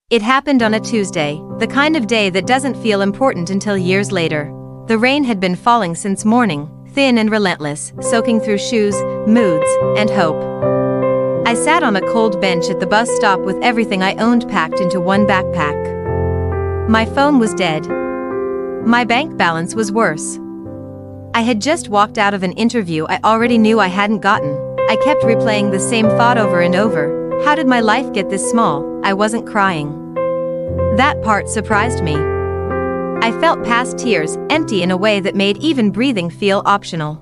It happened on a Tuesday, the kind of day that doesn't feel important until years later. The rain had been falling since morning, thin and relentless, soaking through shoes, moods, and hope. I sat on a cold bench at the bus stop with everything I owned packed into one backpack. My phone was dead. My bank balance was worse. I had just walked out of an interview I already knew I hadn't gotten. I kept replaying the same thought over and over. How did my life get this small? I wasn't crying. That part surprised me. I felt past tears, empty in a way that made even breathing feel optional.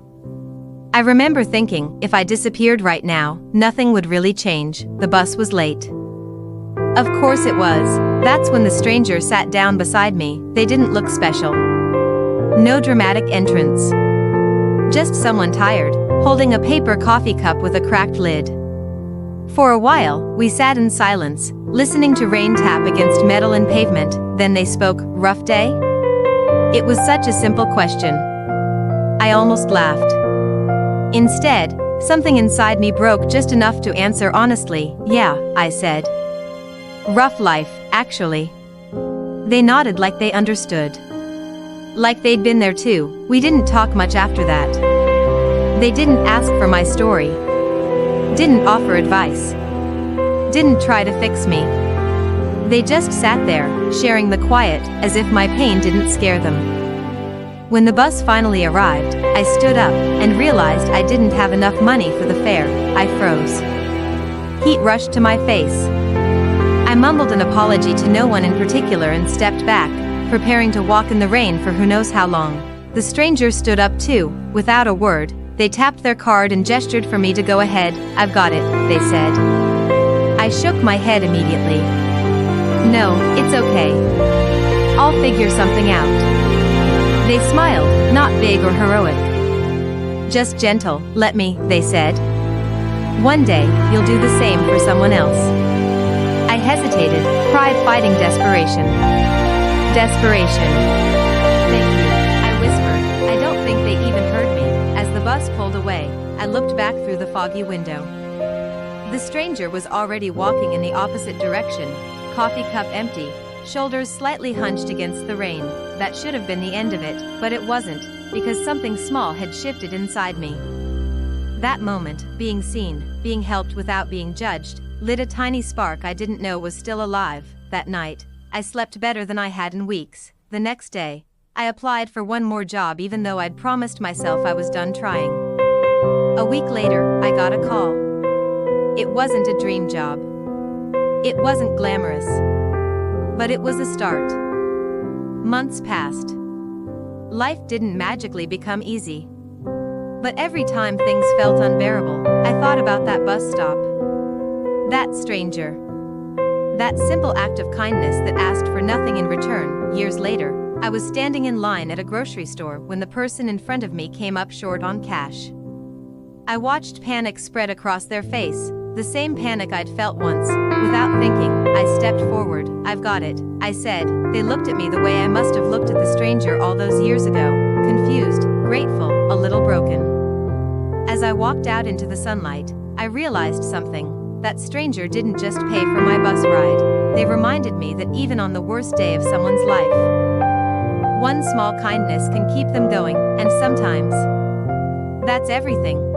I remember thinking, if I disappeared right now, nothing would really change. The bus was late. Of course it was. That's when the stranger sat down beside me. They didn't look special. No dramatic entrance. Just someone tired, holding a paper coffee cup with a cracked lid. For a while, we sat in silence, listening to rain tap against metal and pavement. Then they spoke. Rough day? It was such a simple question. I almost laughed. Instead, something inside me broke just enough to answer honestly. Yeah, I said. Rough life, actually. They nodded like they understood. Like they'd been there too. We didn't talk much after that. They didn't ask for my story. Didn't offer advice. Didn't try to fix me. They just sat there, sharing the quiet, as if my pain didn't scare them. When the bus finally arrived, I stood up and realized I didn't have enough money for the fare. I froze. Heat rushed to my face. I mumbled an apology to no one in particular and stepped back, preparing to walk in the rain for who knows how long. The stranger stood up too, without a word. They tapped their card and gestured for me to go ahead. I've got it, they said. I shook my head immediately. No, it's okay. I'll figure something out. They smiled, not big or heroic. Just gentle. Let me, they said. One day, you'll do the same for someone else. I hesitated, pride fighting desperation. Desperation. Thank you, I whispered. I don't think they even heard me. As the bus pulled away, I looked back through the foggy window. The stranger was already walking in the opposite direction, coffee cup empty, shoulders slightly hunched against the rain. That should have been the end of it, but it wasn't, because something small had shifted inside me. That moment, being seen, being helped without being judged, lit a tiny spark I didn't know was still alive. That night, I slept better than I had in weeks. The next day, I applied for one more job even though I'd promised myself I was done trying. A week later, I got a call. It wasn't a dream job. It wasn't glamorous. But it was a start. Months passed. Life didn't magically become easy. But every time things felt unbearable, I thought about that bus stop. That stranger. That simple act of kindness that asked for nothing in return. Years later, I was standing in line at a grocery store when the person in front of me came up short on cash. I watched panic spread across their face, the same panic I'd felt once. Without thinking, I stepped forward. I've got it, I said. They looked at me the way I must have looked at the stranger all those years ago, confused, grateful, a little broken. As I walked out into the sunlight, I realized something. That stranger didn't just pay for my bus ride. They reminded me that even on the worst day of someone's life, one small kindness can keep them going, and sometimes, that's everything.